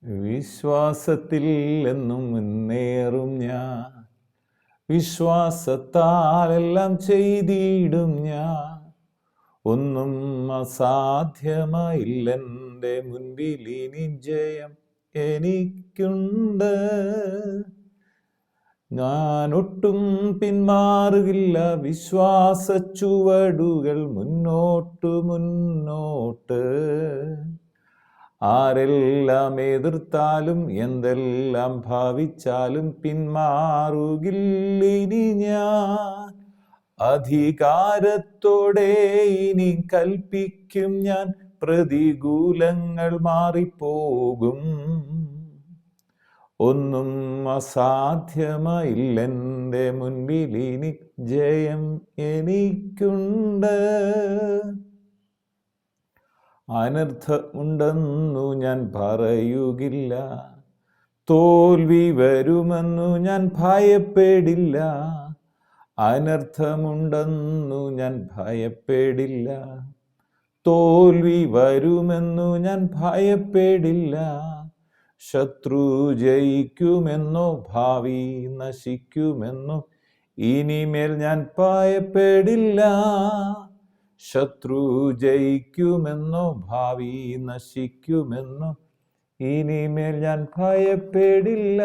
വിശ്വാസത്തിൽ എന്നും മുന്നേറും ഞാൻ, വിശ്വാസത്താലെല്ലാം ചെയ്തിടും ഞാൻ. ഒന്നും അസാധ്യമായില്ലെൻ്റെ മുൻപിൽ ഇനി ജയം എനിക്കുണ്ട്. ഞാനൊട്ടും പിന്മാറുകില്ല, വിശ്വാസ ചുവടുകൾ മുന്നോട്ട് മുന്നോട്ട്. ആരെല്ലാം എതിർത്താലും എന്തെല്ലാം ഭാവിച്ചാലും പിന്മാറുകില്ലിനി ഞാൻ. അധികാരത്തോടെ ഇനി കൽപ്പിക്കും ഞാൻ, പ്രതികൂലങ്ങൾ മാറിപ്പോകും. ഒന്നും അസാധ്യമായില്ലെൻ്റെ മുൻപിൽ ഇനി ജയം എനിക്കുണ്ട്. അനർത്ഥമുണ്ടെന്നു ഞാൻ പറയുകില്ല, തോൽവി വരുമെന്നു ഞാൻ ഭയപ്പെടില്ല. അനർത്ഥമുണ്ടെന്നു ഞാൻ ഭയപ്പെടില്ല, തോൽവി വരുമെന്നു ഞാൻ ഭയപ്പെടില്ല. ശത്രു ജയിക്കുമെന്നോ ഭാവി നശിക്കുമെന്നോ ഇനിമേൽ ഞാൻ ഭയപ്പെടില്ല. ശത്രു ജയിക്കുമെന്നോ ഭാവി നശിക്കുമെന്നോ ഇനിമേൽ ഞാൻ ഭയപ്പെടില്ല.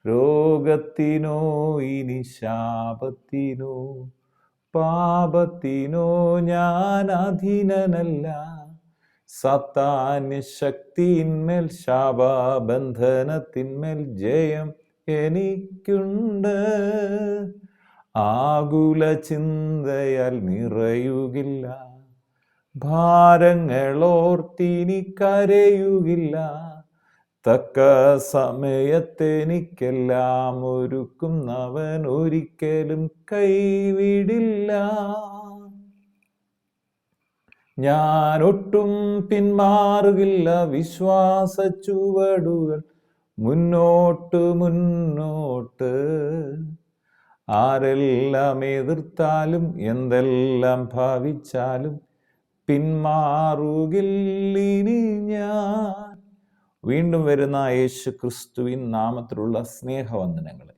രോഗത്തിനോ ഇനി ശാപത്തിനോ പാപത്തിനോ ഞാൻ അധീനനല്ല. സാത്താന്യ ശക്തിയിന്മേൽ ശാപബന്ധനത്തിന്മേൽ ജയം എനിക്കുണ്ട്. ആകുല ചിന്തയാൽ നിറയുകില്ല, ഭാരങ്ങളോർത്തിനി കരയുകില്ല. തക്ക സമയത്തെനിക്കെല്ലാം ഒരുക്കുന്നവൻ ഒരിക്കലും കൈവിടില്ല. ഞാനൊട്ടും പിന്മാറുകില്ല, വിശ്വാസ ചുവടുകൾ മുന്നോട്ട് മുന്നോട്ട്. ആരെല്ലാം എതിർത്താലും എന്തെല്ലാം ഭാവിച്ചാലും പിന്മാറുകില്ലിനി ഞാൻ. വീണ്ടും വരുന്ന യേശു ക്രിസ്തുവിൻ നാമത്തിലുള്ള സ്നേഹവന്ദനങ്ങളെ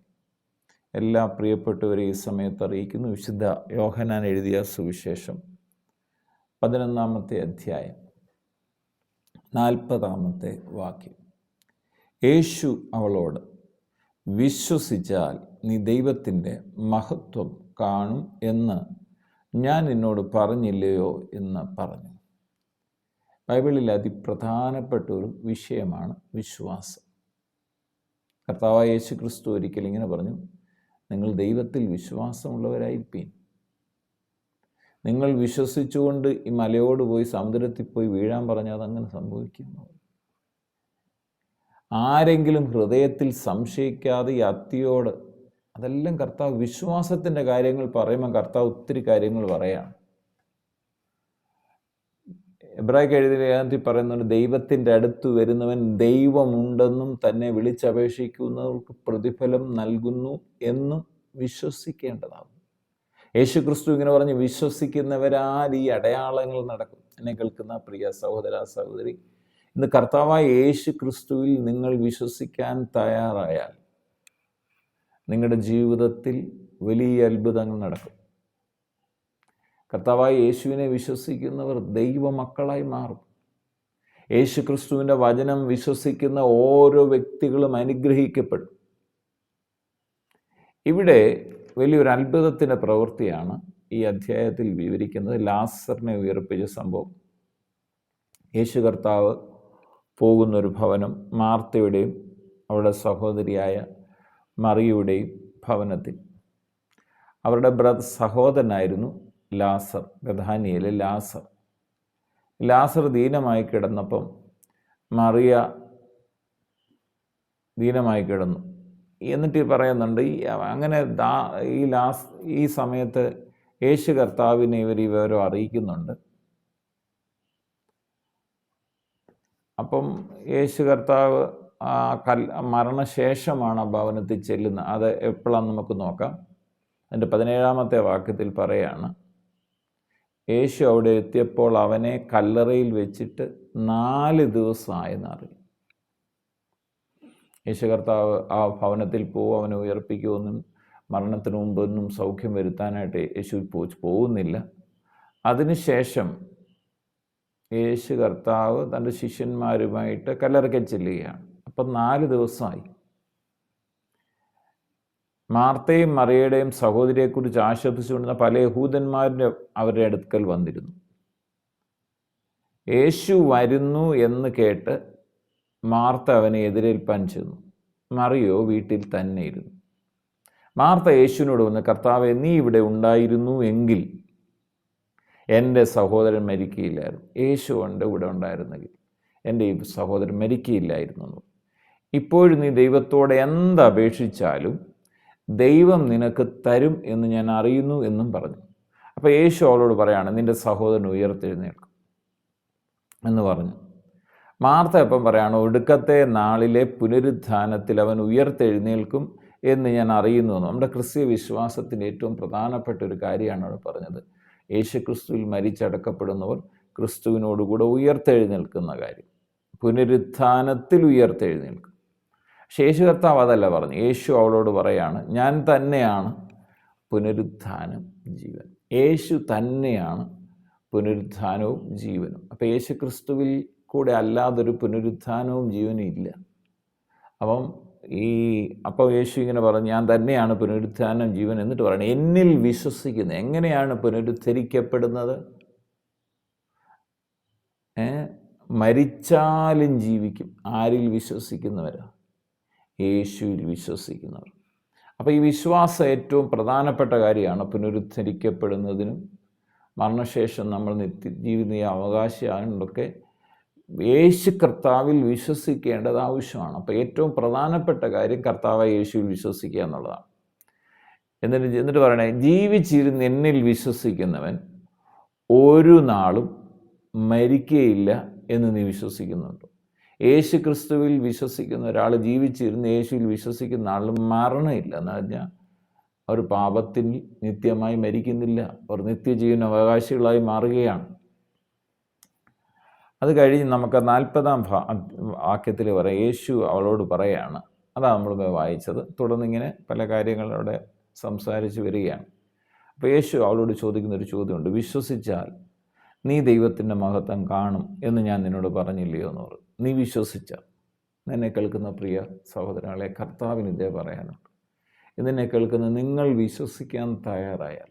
എല്ലാ പ്രിയപ്പെട്ടവരെ ഈ സമയത്ത് അറിയിക്കുന്നു. വിശുദ്ധ യോഹന്നാൻ എഴുതിയ സുവിശേഷം 11-ാമത്തെ അധ്യായം 40-ാമത്തെ വാക്യം. യേശു അവളോട്, വിശ്വസിച്ചാൽ നീ ദൈവത്തിൻ്റെ മഹത്വം കാണും എന്ന് ഞാൻ നിന്നോട് പറഞ്ഞില്ലയോ എന്ന് പറഞ്ഞു. ബൈബിളിൽ അതിപ്രധാനപ്പെട്ട ഒരു വിഷയമാണ് വിശ്വാസം. കർത്താവായ യേശു ക്രിസ്തു ഒരിക്കൽ ഇങ്ങനെ പറഞ്ഞു, നിങ്ങൾ ദൈവത്തിൽ വിശ്വാസമുള്ളവരായിരിപ്പീൻ. നിങ്ങൾ വിശ്വസിച്ചുകൊണ്ട് ഈ മലയോട് പോയി സമുദ്രത്തിൽ പോയി വീഴാൻ പറഞ്ഞാൽ അതങ്ങനെ സംഭവിക്കുന്നു. ആരെങ്കിലും ഹൃദയത്തിൽ സംശയിക്കാതെ ഈ അത്തിയോട്, അതെല്ലാം കർത്താവ് വിശ്വാസത്തിൻ്റെ കാര്യങ്ങൾ പറയുമ്പോൾ കർത്താവ് ഒത്തിരി കാര്യങ്ങൾ പറയാണ്. എബ്രായർക്ക് എഴുതിയ ലേഖനത്തിൽ പറയുന്നുണ്ട്, ദൈവത്തിൻ്റെ അടുത്ത് വരുന്നവൻ ദൈവമുണ്ടെന്നും തന്നെ വിളിച്ചപേക്ഷിക്കുന്നവർക്ക് പ്രതിഫലം നൽകുന്നു എന്നും വിശ്വസിക്കേണ്ടതാകും. യേശു ക്രിസ്തു ഇങ്ങനെ പറഞ്ഞ്, വിശ്വസിക്കുന്നവരാൽ ഈ അടയാളങ്ങൾ നടക്കും. എന്നെ കേൾക്കുന്ന പ്രിയ സഹോദര സഹോദരി, ഇന്ന് കർത്താവായ യേശു ക്രിസ്തുവിൽ നിങ്ങൾ വിശ്വസിക്കാൻ തയ്യാറായാൽ നിങ്ങളുടെ ജീവിതത്തിൽ വലിയ അത്ഭുതങ്ങൾ നടക്കും. കർത്താവായ യേശുവിനെ വിശ്വസിക്കുന്നവർ ദൈവമക്കളായി മാറും. യേശു ക്രിസ്തുവിൻ്റെ വചനം വിശ്വസിക്കുന്ന ഓരോ വ്യക്തികളും അനുഗ്രഹിക്കപ്പെടും. ഇവിടെ വലിയൊരു അത്ഭുതത്തിൻ്റെ പ്രവൃത്തിയാണ് ഈ അധ്യായത്തിൽ വിവരിക്കുന്നത്. ലാസറിനെ ഉയർപ്പിച്ച സംഭവം. യേശു കർത്താവ് പോകുന്നൊരു ഭവനം, മാർത്തയുടെയും അവരുടെ സഹോദരിയായ മറിയയുടെയും ഭവനത്തിൽ. അവരുടെ സഹോദരനായിരുന്നു ലാസർ, ബഥാനിയയിലെ ലാസർ. ലാസർ ദീനമായി കിടന്നപ്പം മറിയ ദീനമായി കിടന്നു. എന്നിട്ട് പറയുന്നുണ്ട്, അങ്ങനെ ഈ സമയത്ത് യേശു കർത്താവിനെ ഇവർ ഈ വിവരം അറിയിക്കുന്നുണ്ട്. അപ്പം യേശു കർത്താവ് മരണശേഷമാണ് ആ ഭവനത്തിൽ ചെല്ലുന്നത്. അത് എപ്പോഴാണെന്ന് നമുക്ക് നോക്കാം. അതിൻ്റെ 17-ാമത്തെ വാക്യത്തിൽ പറയാണ്, യേശു അവിടെ എത്തിയപ്പോൾ അവനെ കല്ലറയിൽ വെച്ചിട്ട് 4 ദിവസമായെന്ന് അറിയും. യേശു കർത്താവ് ആ ഭവനത്തിൽ പോകും, അവനെ ഉയർപ്പിക്കുമെന്നും മരണത്തിന് മുമ്പൊന്നും സൗഖ്യം വരുത്താനായിട്ട് യേശു പോകുന്നില്ല. അതിനുശേഷം യേശു കർത്താവ് തൻ്റെ ശിഷ്യന്മാരുമായിട്ട് കല്ലറയ്ക്കൽ ചെല്ലുകയാണ്. അപ്പം 4 ദിവസമായി. മാർത്തയും മറിയയുടെയും സഹോദരിയെക്കുറിച്ച് ആശ്വസിച്ചുകൊണ്ടിരുന്ന പല യഹൂദന്മാരുടെ അവരുടെ അടുക്കൽ വന്നിരുന്നു. യേശു വരുന്നു എന്ന് കേട്ട് മാർത്ത അവനെ എതിരേൽപ്പാൻ ചെന്നു. മറിയോ വീട്ടിൽ തന്നെ ഇരുന്നു. മാർത്ത യേശുവിനോട് വന്ന്, കർത്താവേ, നീ ഇവിടെ ഉണ്ടായിരുന്നു എങ്കിൽ എൻ്റെ സഹോദരൻ മരിക്കുകയില്ലായിരുന്നു. യേശു ഉണ്ട് ഇവിടെ ഉണ്ടായിരുന്നെങ്കിൽ എൻ്റെ ഈ സഹോദരൻ മരിക്കുകയില്ലായിരുന്നു. ഇപ്പോഴും നീ ദൈവത്തോടെ എന്തപേക്ഷിച്ചാലും ദൈവം നിനക്ക് തരും എന്ന് ഞാൻ അറിയുന്നു എന്നും പറഞ്ഞു. അപ്പോൾ യേശു അവളോട് പറയാണ്, നിൻ്റെ സഹോദരൻ ഉയർത്തെഴുന്നേൽക്കും എന്ന് പറഞ്ഞു. മാർത്ത അപ്പം പറയാണ്, ഒടുക്കത്തെ നാളിലെ പുനരുത്ഥാനത്തിൽ അവൻ ഉയർത്തെഴുന്നേൽക്കും എന്ന് ഞാൻ അറിയുന്നു. നമ്മുടെ ക്രിസ്തീയ വിശ്വാസത്തിൻ്റെ ഏറ്റവും പ്രധാനപ്പെട്ട ഒരു കാര്യമാണ് അവിടെ പറഞ്ഞത്. യേശു ക്രിസ്തുവിൽ മരിച്ചടക്കപ്പെടുന്നവർ ക്രിസ്തുവിനോടുകൂടെ ഉയർത്തെഴുന്നേൽക്കുന്ന കാര്യം, പുനരുത്ഥാനത്തിൽ ഉയർത്തെഴുന്നേൽക്കും. പക്ഷേ യേശു കർത്താവ് അതല്ല പറഞ്ഞു. യേശു അവളോട് പറയാണ്, ഞാൻ തന്നെയാണ് പുനരുത്ഥാനം ജീവൻ. യേശു തന്നെയാണ് പുനരുത്ഥാനവും ജീവനും. അപ്പോൾ യേശു ക്രിസ്തുവിൽ കൂടെ അല്ലാതൊരു പുനരുത്ഥാനവും ജീവനും ഇല്ല. അപ്പോൾ യേശു ഇങ്ങനെ പറഞ്ഞു, ഞാൻ തന്നെയാണ് പുനരുത്ഥാനം ജീവൻ. എന്നിട്ട് പറയണം, എന്നിൽ വിശ്വസിക്കുന്നത്. എങ്ങനെയാണ് പുനരുദ്ധരിക്കപ്പെടുന്നത്? മരിച്ചാലും ജീവിക്കും. ആരിൽ വിശ്വസിക്കുന്നവരാ? യേശുവിൽ വിശ്വസിക്കുന്നവർ. അപ്പോൾ ഈ വിശ്വാസം ഏറ്റവും പ്രധാനപ്പെട്ട കാര്യമാണ്. പുനരുദ്ധരിക്കപ്പെടുന്നതിനും മരണശേഷം നമ്മൾ നിത്യജീവിത അവകാശിയാകൊണ്ടൊക്കെ യേശു കർത്താവിൽ വിശ്വസിക്കേണ്ടത് ആവശ്യമാണ്. അപ്പോൾ ഏറ്റവും പ്രധാനപ്പെട്ട കാര്യം കർത്താവായ യേശുവിൽ വിശ്വസിക്കുക എന്നുള്ളതാണ്. എന്നിട്ട് പറയണേ, ജീവിച്ചിരുന്ന് എന്നിൽ വിശ്വസിക്കുന്നവൻ ഒരു നാളും മരിക്കുകയില്ല എന്ന് നീ വിശ്വസിക്കുന്നുണ്ടോ? യേശു ക്രിസ്തുവിൽ വിശ്വസിക്കുന്ന ഒരാൾ ജീവിച്ചിരുന്ന് യേശുവിൽ വിശ്വസിക്കുന്ന ആളിൽ മരണമില്ല എന്ന് പറഞ്ഞാൽ അവർ പാപത്തിൽ നിത്യമായി മരിക്കുന്നില്ല, അവർ നിത്യജീവന അവകാശികളായി മാറുകയാണ്. അത് കഴിഞ്ഞ് നമുക്ക് 40-ാം വാക്യത്തിൽ പറയാം, യേശു അവളോട് പറയാണ്. അതാണ് നമ്മൾ വായിച്ചത്. തുടർന്നിങ്ങനെ പല കാര്യങ്ങളോടെ സംസാരിച്ച് വരികയാണ്. അപ്പോൾ യേശു അവളോട് ചോദിക്കുന്നൊരു ചോദ്യമുണ്ട്, വിശ്വസിച്ചാൽ നീ ദൈവത്തിൻ്റെ മഹത്വം കാണും എന്ന് ഞാൻ നിന്നോട് പറഞ്ഞില്ലയോ എന്ന് പറഞ്ഞു. നീ വിശ്വസിച്ചാൽ, എന്നെ കേൾക്കുന്ന പ്രിയ സഹോദരങ്ങളെ, കർത്താവിന് ഇതേ പറയാനുണ്ട്. ഇതിനെ കേൾക്കുന്ന നിങ്ങൾ വിശ്വസിക്കാൻ തയ്യാറായാൽ,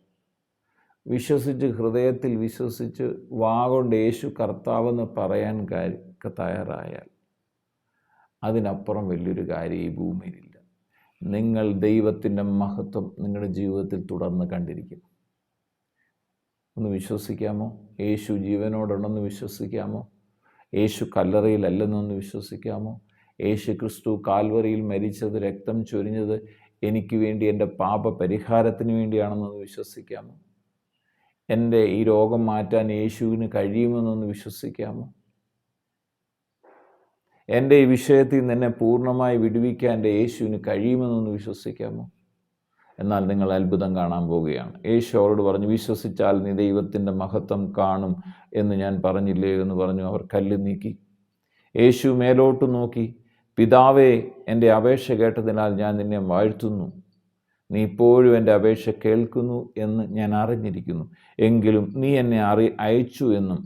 വിശ്വസിച്ച് ഹൃദയത്തിൽ വിശ്വസിച്ച് വാഗൊണ്ട് യേശു കർത്താവെന്ന് പറയാൻ തയ്യാറായാൽ, അതിനപ്പുറം വലിയൊരു കാര്യം ഈ ഭൂമിയിലില്ല. നിങ്ങൾ ദൈവത്തിൻ്റെ മഹത്വം നിങ്ങളുടെ ജീവിതത്തിൽ തുടർന്ന് കണ്ടിരിക്കും. ഒന്ന് വിശ്വസിക്കാമോ? യേശു ജീവനോടുണ്ടെന്ന് വിശ്വസിക്കാമോ? യേശു കല്ലറയിലല്ലെന്നൊന്ന് വിശ്വസിക്കാമോ? യേശു ക്രിസ്തു കാൽവറിയിൽ മരിച്ചത്, രക്തം ചൊരിഞ്ഞത് എനിക്ക് വേണ്ടി, എൻ്റെ പാപ പരിഹാരത്തിന് വേണ്ടിയാണെന്നൊന്ന് വിശ്വസിക്കാമോ? എൻ്റെ ഈ രോഗം മാറ്റാൻ യേശുവിന് കഴിയുമെന്നൊന്ന് വിശ്വസിക്കാമോ? എൻ്റെ ഈ വിഷയത്തിൽ നിന്ന് എന്നെ പൂർണ്ണമായി വിടുവിക്കാൻ എൻ്റെ യേശുവിന് കഴിയുമെന്നൊന്ന് വിശ്വസിക്കാമോ? എന്നാൽ നിങ്ങൾ അത്ഭുതം കാണാൻ പോവുകയാണ്. യേശു അവരോട് പറഞ്ഞു, വിശ്വസിച്ചാൽ നീ ദൈവത്തിൻ്റെ മഹത്വം കാണും എന്ന് ഞാൻ പറഞ്ഞില്ലേ എന്ന് പറഞ്ഞു. അവർ കല്ല് നീക്കി. യേശു മേലോട്ട് നോക്കി, പിതാവേ, എൻ്റെ അപേക്ഷ കേട്ടതിനാൽ ഞാൻ നിന്നെ വാഴ്ത്തുന്നു. നീ ഇപ്പോഴും എൻ്റെ അപേക്ഷ കേൾക്കുന്നു എന്ന് ഞാൻ അറിഞ്ഞിരിക്കുന്നു. എങ്കിലും നീ എന്നെ അയച്ചു എന്നും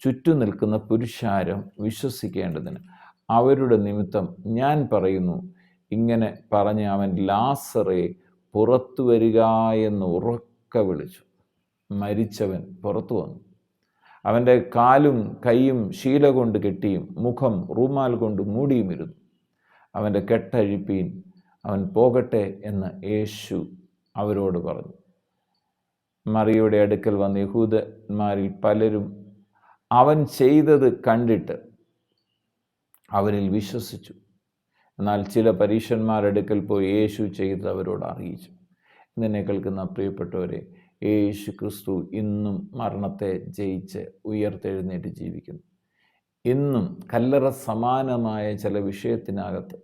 ചുറ്റും നിൽക്കുന്ന പുരുഷാരം വിശ്വസിക്കേണ്ടതിന് അവരുടെ നിമിത്തം ഞാൻ പറയുന്നു. ഇങ്ങനെ പറഞ്ഞ് അവൻ ലാസറെ പുറത്തു വരിക എന്ന് ഉറക്കെ വിളിച്ചു. മരിച്ചവൻ പുറത്തു വന്നു. അവൻ്റെ കാലും കൈയും ശീല കൊണ്ട് കെട്ടിയും മുഖം റൂമാൽ കൊണ്ട് മൂടിയുമിരുന്നു. അവൻ്റെ കെട്ടഴിപ്പീൻ, അവൻ പോകട്ടെ എന്ന് യേശു അവരോട് പറഞ്ഞു. മറിയയുടെ അടുക്കൽ വന്ന യഹൂദന്മാരിൽ പലരും അവൻ ചെയ്തത് കണ്ടിട്ട് അവരിൽ വിശ്വസിച്ചു. എന്നാൽ ചില പരീശന്മാരുടെ അടുക്കൽ പോയി യേശു ചെയ്തത് അവരോട് അറിയിച്ചു. എന്നെ കേൾക്കുന്ന പ്രിയപ്പെട്ടവരെ, യേശു ക്രിസ്തു ഇന്നും മരണത്തെ ജയിച്ച് ഉയർത്തെഴുന്നേറ്റ് ജീവിക്കുന്നു. ഇന്നും കല്ലറ സമാനമായ ചില വിഷയത്തിനകത്ത്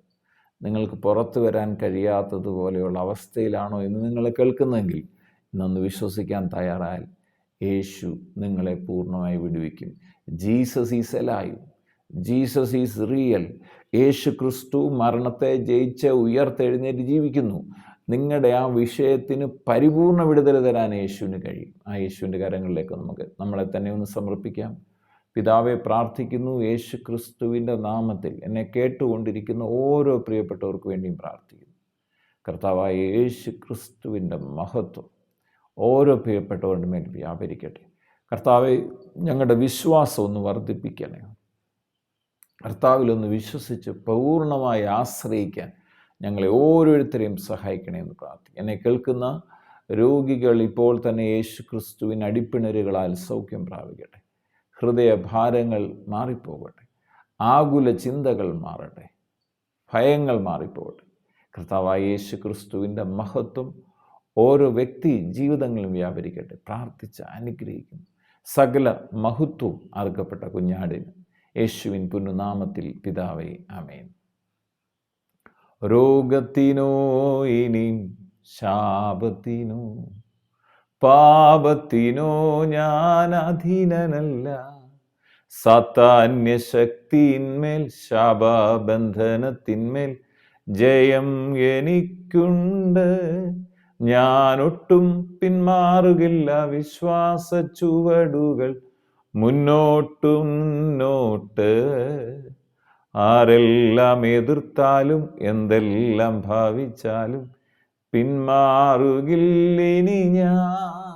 നിങ്ങൾക്ക് പുറത്തു വരാൻ കഴിയാത്തതുപോലെയുള്ള അവസ്ഥയിലാണോ എന്ന് നിങ്ങൾ കേൾക്കുന്നെങ്കിൽ ഇന്നൊന്ന് വിശ്വസിക്കാൻ തയ്യാറായാൽ യേശു നിങ്ങളെ പൂർണ്ണമായി വിടുവിക്കും. Jesus is alive, Jesus is real. യേശു ക്രിസ്തു മരണത്തെ ജയിച്ച് ഉയർത്തെഴുന്നേറ്റ് ജീവിക്കുന്നു. നിങ്ങളുടെ ആ വിഷയത്തിന് പരിപൂർണ്ണ വിടുതൽ തരാൻ യേശുവിന് കഴിയും. ആ യേശുവിൻ്റെ കരങ്ങളിലേക്ക് നമുക്ക് നമ്മളെ തന്നെ ഒന്ന് സമർപ്പിക്കാം. പിതാവെ, പ്രാർത്ഥിക്കുന്നു യേശു ക്രിസ്തുവിൻ്റെ നാമത്തിൽ എന്നെ കേട്ടുകൊണ്ടിരിക്കുന്ന ഓരോ പ്രിയപ്പെട്ടവർക്ക് വേണ്ടിയും പ്രാർത്ഥിക്കുന്നു. കർത്താവായ യേശു ക്രിസ്തുവിൻ്റെ മഹത്വം ഓരോ പ്രിയപ്പെട്ടവരുടെ മേൽ വ്യാപരിക്കട്ടെ. കർത്താവെ, ഞങ്ങളുടെ വിശ്വാസം ഒന്ന് വർദ്ധിപ്പിക്കണേ. കർത്താവിലൊന്ന് വിശ്വസിച്ച് പൂർണ്ണമായി ആശ്രയിക്കാൻ ഞങ്ങളെ ഓരോരുത്തരെയും സഹായിക്കണേ എന്ന് പ്രാർത്ഥിക്കും. എന്നെ കേൾക്കുന്ന രോഗികൾ ഇപ്പോൾ തന്നെ യേശു ക്രിസ്തുവിൻ അടിപ്പിണരുകളാൽ സൗഖ്യം പ്രാപിക്കട്ടെ. ഹൃദയഭാരങ്ങൾ മാറിപ്പോകട്ടെ, ആകുല ചിന്തകൾ മാറട്ടെ, ഭയങ്ങൾ മാറിപ്പോകട്ടെ. കർത്താവായ യേശു ക്രിസ്തുവിൻ്റെ മഹത്വം ഓരോ വ്യക്തി ജീവിതങ്ങളിലും വ്യാപരിക്കട്ടെ. പ്രാർത്ഥിച്ച് അനുഗ്രഹിക്കുന്നു. സകല മഹത്വവും അർഹപ്പെട്ട കുഞ്ഞാടിന് യേശുവിൻ പുണ്യനാമത്തിൽ പിതാവേ, ആമേൻ. രോഗത്തിനോ ഇനി ശാപത്തിനോ പാപത്തിനോ ഞാൻ അധീനനല്ല. സാത്താന്യ ശക്തിയിന്മേൽ ശാപബന്ധനത്തിന്മേൽ ജയം എനിക്കുണ്ട്. ഞാനൊട്ടും പിന്മാറുകില്ല. വിശ്വാസ ചുവടുകൾ മുന്നോട്ടും മുന്നോട്ട്. ആരെല്ലാം എതിർത്താലും എന്തെല്ലാം ഭാവിച്ചാലും പിന്മാറുകില്ലിനി ഞാൻ.